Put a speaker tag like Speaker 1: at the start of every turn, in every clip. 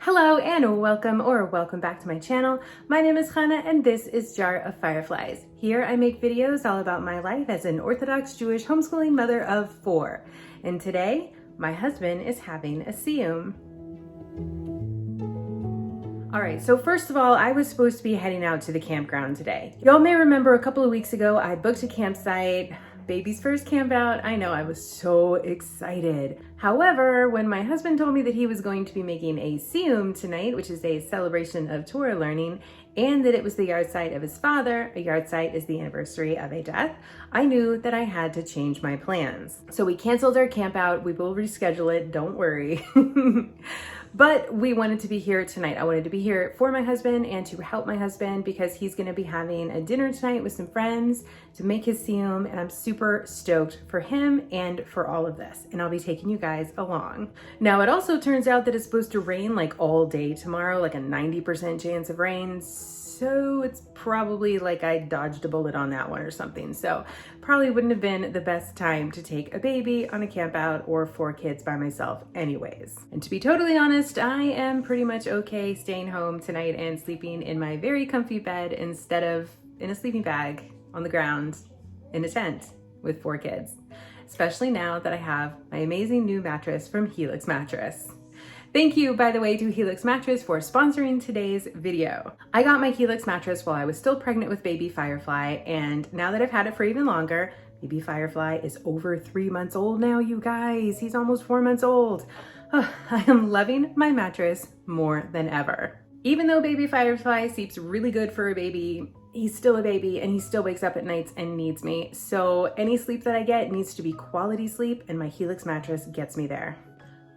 Speaker 1: Hello and welcome back to my channel. My name is Hannah and this is Jar of Fireflies. Here I make videos all about my life as an Orthodox Jewish homeschooling mother of 4. And today, my husband is having a Siyum. All right, so first of all, I was supposed to be heading out to the campground today. Y'all may remember a couple of weeks ago, I booked a campsite, baby's first camp out. I know, I was so excited. However, when my husband told me that he was going to be making a Siyum tonight, which is a celebration of Torah learning, and that it was the yahrzeit of his father, a yahrzeit is the anniversary of a death, I knew that I had to change my plans. So we canceled our camp out. We will reschedule it, don't worry. But we wanted to be here tonight. I wanted to be here for my husband and to help my husband because he's gonna be having a dinner tonight with some friends to make his Siyum, and I'm super stoked for him and for all of this. And I'll be taking you guys along. Now, it also turns out that it's supposed to rain like all day tomorrow, like a 90% chance of rain. So it's probably like I dodged a bullet on that one or something. So probably wouldn't have been the best time to take a baby on a camp out or 4 kids by myself anyways. And to be totally honest, I am pretty much okay staying home tonight and sleeping in my very comfy bed instead of in a sleeping bag on the ground in a tent with 4 kids. Especially now that I have my amazing new mattress from Helix mattress. Thank you, by the way, to Helix mattress for sponsoring today's video. I got my Helix mattress while I was still pregnant with baby Firefly, and now that I've had it for even longer, baby Firefly is over 3 months old now, you guys. He's almost 4 months old. I am loving my mattress more than ever. Even though baby Firefly sleeps really good for a baby, he's still a baby and he still wakes up at nights and needs me. So any sleep that I get needs to be quality sleep, and my Helix mattress gets me there.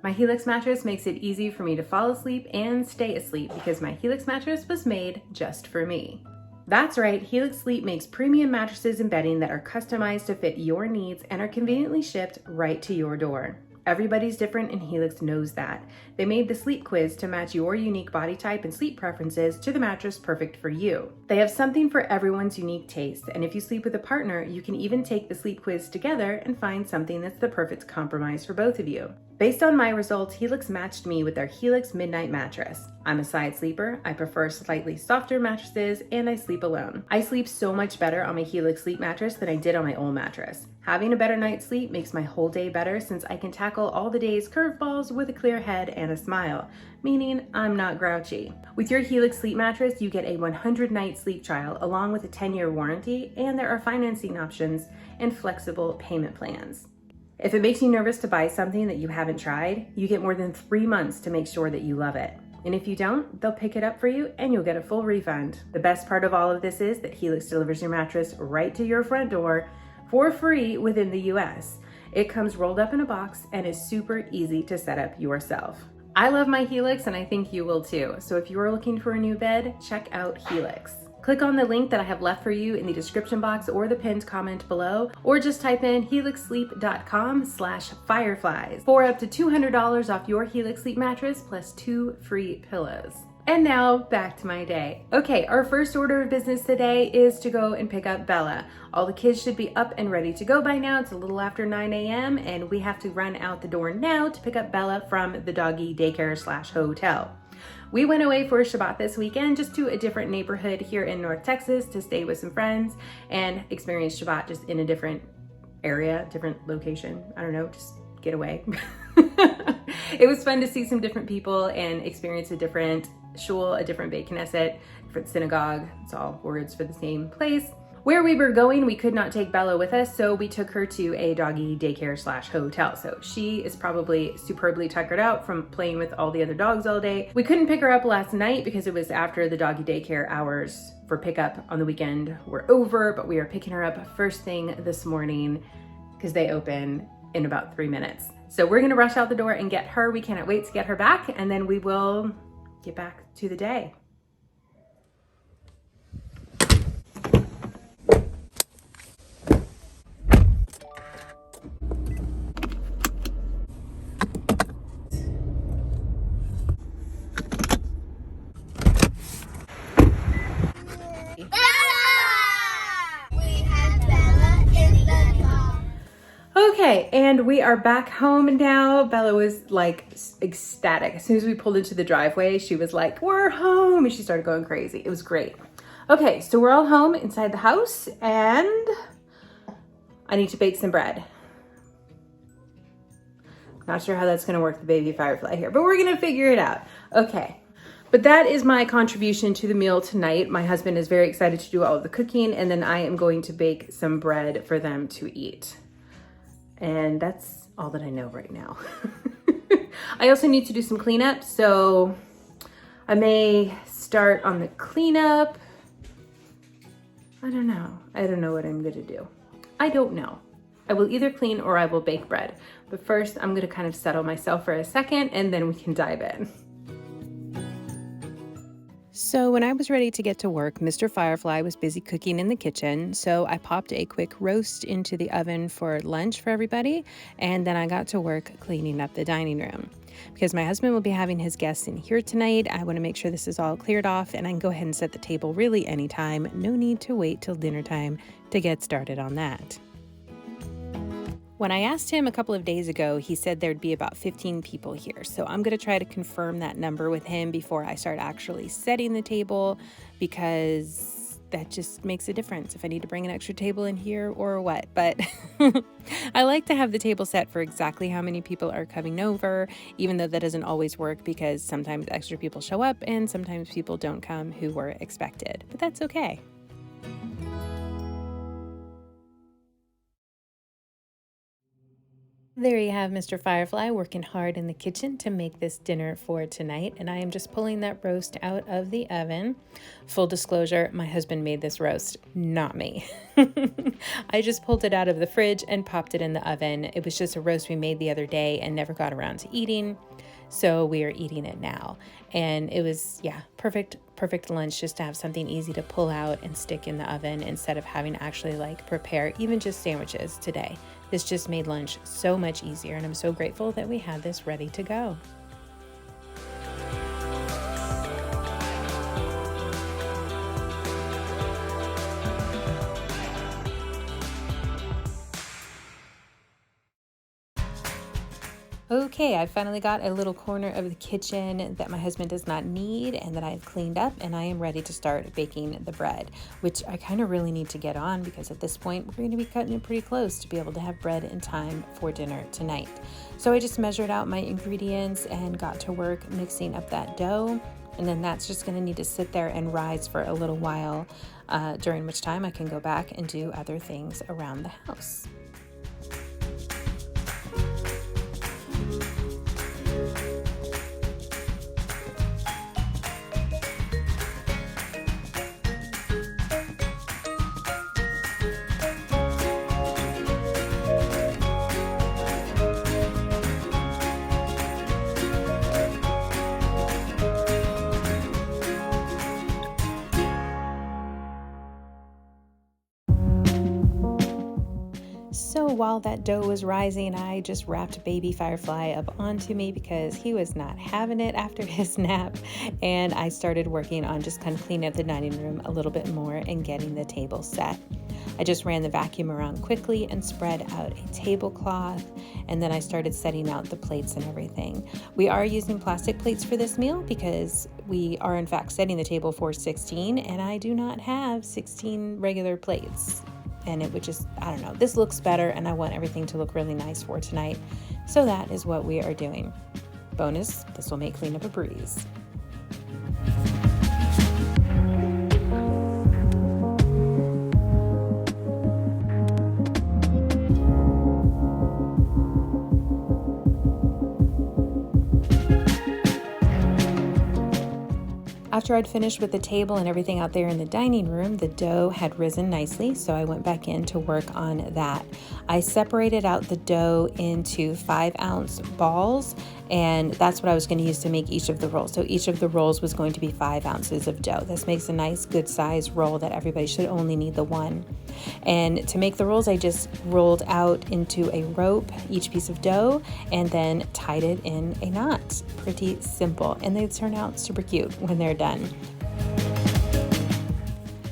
Speaker 1: My Helix mattress makes it easy for me to fall asleep and stay asleep because my Helix mattress was made just for me. That's right, Helix Sleep makes premium mattresses and bedding that are customized to fit your needs and are conveniently shipped right to your door. Everybody's different and Helix knows that. They made the sleep quiz to match your unique body type and sleep preferences to the mattress perfect for you. They have something for everyone's unique taste, and if you sleep with a partner, you can even take the sleep quiz together and find something that's the perfect compromise for both of you. Based on my results, Helix matched me with their Helix Midnight Mattress. I'm a side sleeper, I prefer slightly softer mattresses, and I sleep alone. I sleep so much better on my Helix sleep mattress than I did on my old mattress. Having a better night's sleep makes my whole day better since I can tackle all the day's curveballs with a clear head and a smile, meaning I'm not grouchy. With your Helix sleep mattress, you get a 100-night sleep trial along with a 10-year warranty, and there are financing options and flexible payment plans. If it makes you nervous to buy something that you haven't tried, you get more than 3 months to make sure that you love it. And if you don't, they'll pick it up for you and you'll get a full refund. The best part of all of this is that Helix delivers your mattress right to your front door for free within the US. It comes rolled up in a box and is super easy to set up yourself. I love my Helix and I think you will too. So if you are looking for a new bed, check out Helix. Click on the link that I have left for you in the description box or the pinned comment below, or just type in helixsleep.com/fireflies for up to $200 off your Helix Sleep mattress plus 2 free pillows. And now back to my day. Okay, our first order of business today is to go and pick up Bella. All the kids should be up and ready to go by now. It's a little after 9 a.m. and we have to run out the door now to pick up Bella from the doggy daycare/hotel. We went away for Shabbat this weekend, just to a different neighborhood here in North Texas to stay with some friends and experience Shabbat just in a different area, different location. I don't know, just get away. It was fun to see some different people and experience a different shul, a different Beit Knesset, different synagogue. It's all words for the same place. Where we were going, we could not take Bella with us, so we took her to a doggy daycare/hotel. So she is probably superbly tuckered out from playing with all the other dogs all day. We couldn't pick her up last night because it was after the doggy daycare hours for pickup on the weekend were over, but we are picking her up first thing this morning because they open in about 3 minutes. So we're gonna rush out the door and get her. We cannot wait to get her back, and then we will get back to the day. Okay, and we are back home now. Bella was like ecstatic. As soon as we pulled into the driveway, she was like, we're home, and she started going crazy. It was great. Okay, so we're all home inside the house, and I need to bake some bread. Not sure how that's gonna work, the baby Firefly here, but we're gonna figure it out. Okay, but that is my contribution to the meal tonight. My husband is very excited to do all of the cooking, and then I am going to bake some bread for them to eat. And that's all that I know right now. I also need to do some cleanup, so I may start on the cleanup. I don't know. I don't know what I'm gonna do. I don't know. I will either clean or I will bake bread. But first, I'm gonna kind of settle myself for a second and then we can dive in. So when I was ready to get to work, Mr. Firefly was busy cooking in the kitchen, so I popped a quick roast into the oven for lunch for everybody, and then I got to work cleaning up the dining room. Because my husband will be having his guests in here tonight, I want to make sure this is all cleared off, and I can go ahead and set the table really anytime. No need to wait till dinner time to get started on that. When I asked him a couple of days ago, he said there'd be about 15 people here. So I'm going to try to confirm that number with him before I start actually setting the table, because that just makes a difference if I need to bring an extra table in here or what. But I like to have the table set for exactly how many people are coming over, even though that doesn't always work because sometimes extra people show up and sometimes people don't come who were expected. But that's okay. There you have Mr. Firefly working hard in the kitchen to make this dinner for tonight, and I am just pulling that roast out of the oven. Full disclosure, my husband made this roast, not me. I just pulled it out of the fridge and popped it in the oven. It was just a roast we made the other day and never got around to eating, so we are eating it now. And it was, yeah, perfect lunch, just to have something easy to pull out and stick in the oven instead of having to actually like prepare even just sandwiches today. This just made lunch so much easier, and I'm so grateful that we had this ready to go. Okay, I finally got a little corner of the kitchen that my husband does not need and that I've cleaned up, and I am ready to start baking the bread, which I kind of really need to get on because at this point we're going to be cutting it pretty close to be able to have bread in time for dinner tonight. So I just measured out my ingredients and got to work mixing up that dough, and then that's just going to need to sit there and rise for a little while, during which time I can go back and do other things around the house. while that dough was rising, I just wrapped baby Firefly up onto me because he was not having it after his nap. And I started working on just kind of cleaning up the dining room a little bit more and getting the table set. I just ran the vacuum around quickly and spread out a tablecloth, and then I started setting out the plates and everything. We are using plastic plates for this meal because we are in fact setting the table for 16, and I do not have 16 regular plates. And it would just, I don't know, this looks better and I want everything to look really nice for tonight. So that is what we are doing. Bonus, this will make cleanup a breeze. After I'd finished with the table and everything out there in the dining room, the dough had risen nicely, so I went back in to work on that. I separated out the dough into 5-ounce balls, and that's what I was going to use to make each of the rolls. So each of the rolls was going to be 5 ounces of dough. This makes a nice good size roll that everybody should only need the one. And to make the rolls, I just rolled out into a rope each piece of dough and then tied it in a knot. Pretty simple, and they turn out super cute when they're done.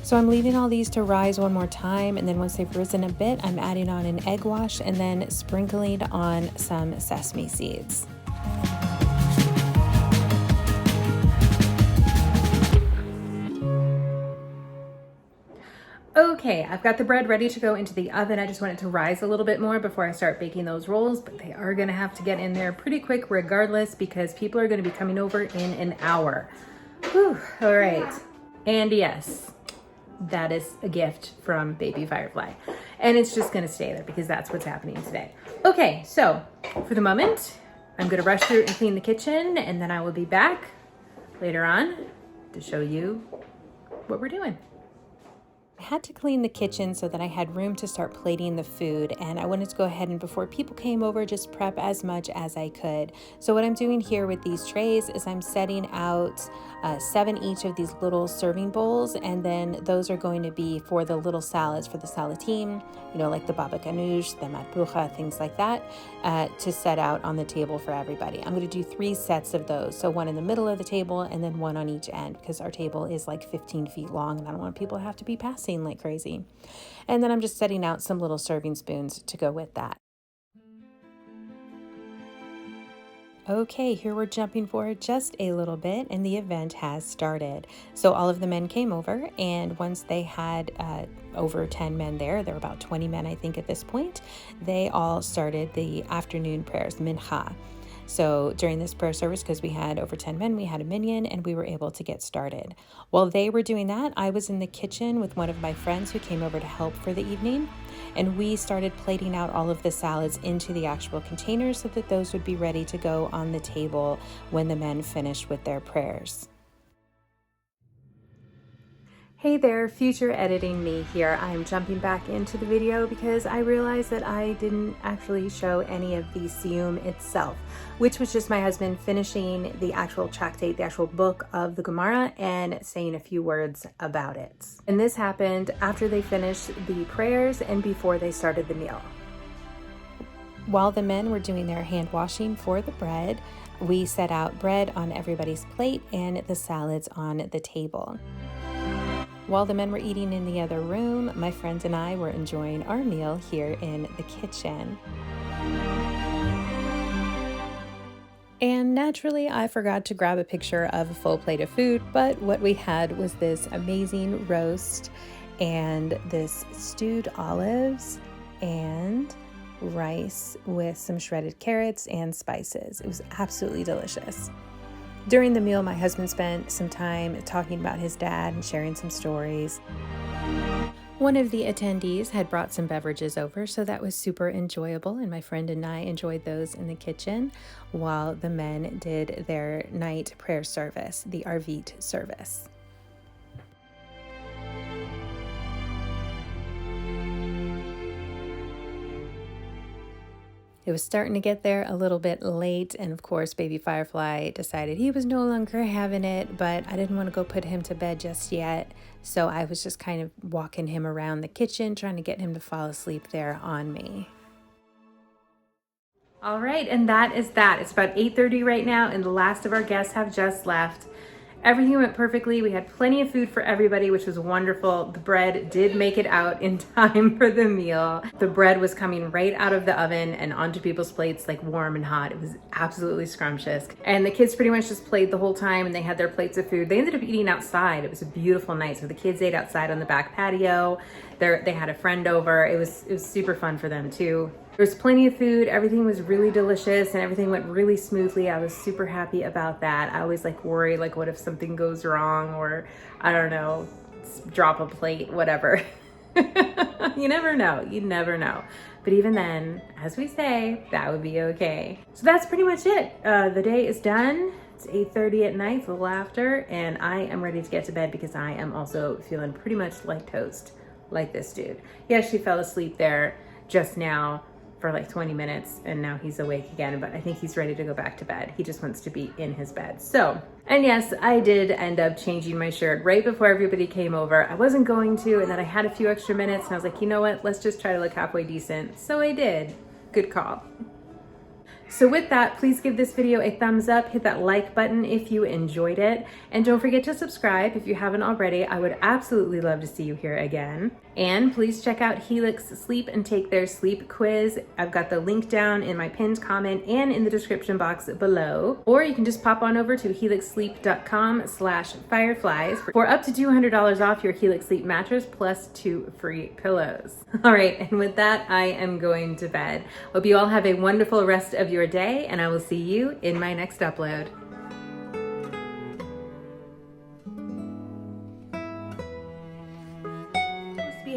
Speaker 1: So I'm leaving all these to rise one more time, and then once they've risen a bit, I'm adding on an egg wash and then sprinkling on some sesame seeds. Okay, I've got the bread ready to go into the oven. I just want it to rise a little bit more before I start baking those rolls, but they are gonna have to get in there pretty quick regardless because people are gonna be coming over in an hour. Whew, all right. And yes, that is a gift from baby Firefly. And it's just gonna stay there because that's what's happening today. Okay, so for the moment, I'm gonna rush through and clean the kitchen, and then I will be back later on to show you what we're doing. I had to clean the kitchen so that I had room to start plating the food, and I wanted to go ahead and before people came over just prep as much as I could. So what I'm doing here with these trays is I'm setting out 7 each of these little serving bowls, and then those are going to be for the little salads, for the salatim, you know, like the baba ganoush, the matbucha, things like that, to set out on the table for everybody. I'm going to do 3 sets of those, so one in the middle of the table and then one on each end, because our table is like 15 feet long and I don't want people to have to be passing like crazy. And then I'm just setting out some little serving spoons to go with that. Okay, here we're jumping forward just a little bit and the event has started. So all of the men came over, and once they had over 10 men there were about 20 men I think at this point, they all started the afternoon prayers, mincha. So during this prayer service, because we had over 10 men, we had a minyan and we were able to get started. While they were doing that, I was in the kitchen with one of my friends who came over to help for the evening. And we started plating out all of the salads into the actual containers so that those would be ready to go on the table when the men finished with their prayers. Hey there, future editing me here. I'm jumping back into the video because I realized that I didn't actually show any of the Siyum itself, which was just my husband finishing the actual tractate, the actual book of the Gemara, and saying a few words about it. And this happened after they finished the prayers and before they started the meal. While the men were doing their hand washing for the bread, we set out bread on everybody's plate and the salads on the table. While the men were eating in the other room, my friends and I were enjoying our meal here in the kitchen. And naturally, I forgot to grab a picture of a full plate of food, but what we had was this amazing roast and this stewed olives and rice with some shredded carrots and spices. It was absolutely delicious. During the meal, my husband spent some time talking about his dad and sharing some stories. One of the attendees had brought some beverages over, so that was super enjoyable, and my friend and I enjoyed those in the kitchen while the men did their night prayer service, the Arvit service. It was starting to get there a little bit late, and of course baby Firefly decided he was no longer having it, but I didn't want to go put him to bed just yet, so I was just kind of walking him around the kitchen trying to get him to fall asleep there on me. All right, and that is that. It's about 8:30 right now, and the last of our guests have just left. Everything went perfectly. We had plenty of food for everybody, which was wonderful. The bread did make it out in time for the meal. The bread was coming right out of the oven and onto people's plates like warm and hot. It was absolutely scrumptious. And the kids pretty much just played the whole time, and they had their plates of food. They ended up eating outside. It was a beautiful night. So the kids ate outside on the back patio. They had a friend over. It was super fun for them too. There was plenty of food. Everything was really delicious and everything went really smoothly. I was super happy about that. I always like worry, like what if something goes wrong, or I don't know, drop a plate, whatever. You never know, you never know. But even then, as we say, that would be okay. So that's pretty much it. The day is done. It's 8:30 at night, a little after, and I am ready to get to bed because I am also feeling pretty much like toast, like this dude. Yeah, she fell asleep there just now for like 20 minutes and now he's awake again, but I think he's ready to go back to bed. He just wants to be in his bed. So, and yes, I did end up changing my shirt right before everybody came over. I wasn't going to, and then I had a few extra minutes and I was like, you know what, let's just try to look halfway decent. So I did. Good call. So with that, please give this video a thumbs up, hit that like button if you enjoyed it, and don't forget to subscribe if you haven't already. I would absolutely love to see you here again. And please check out Helix Sleep and take their sleep quiz. I've got the link down in my pinned comment and in the description box below. Or you can just pop on over to helixsleep.com/fireflies for up to $200 off your Helix Sleep mattress plus 2 free pillows. All right, and with that, I am going to bed. Hope you all have a wonderful rest of your day, and I will see you in my next upload.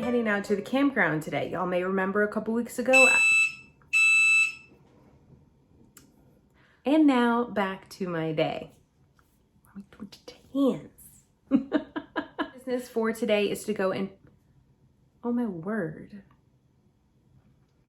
Speaker 1: Heading out to the campground today. Y'all may remember a couple weeks ago. And now back to my day. Hands. Business for today is to go and, oh my word.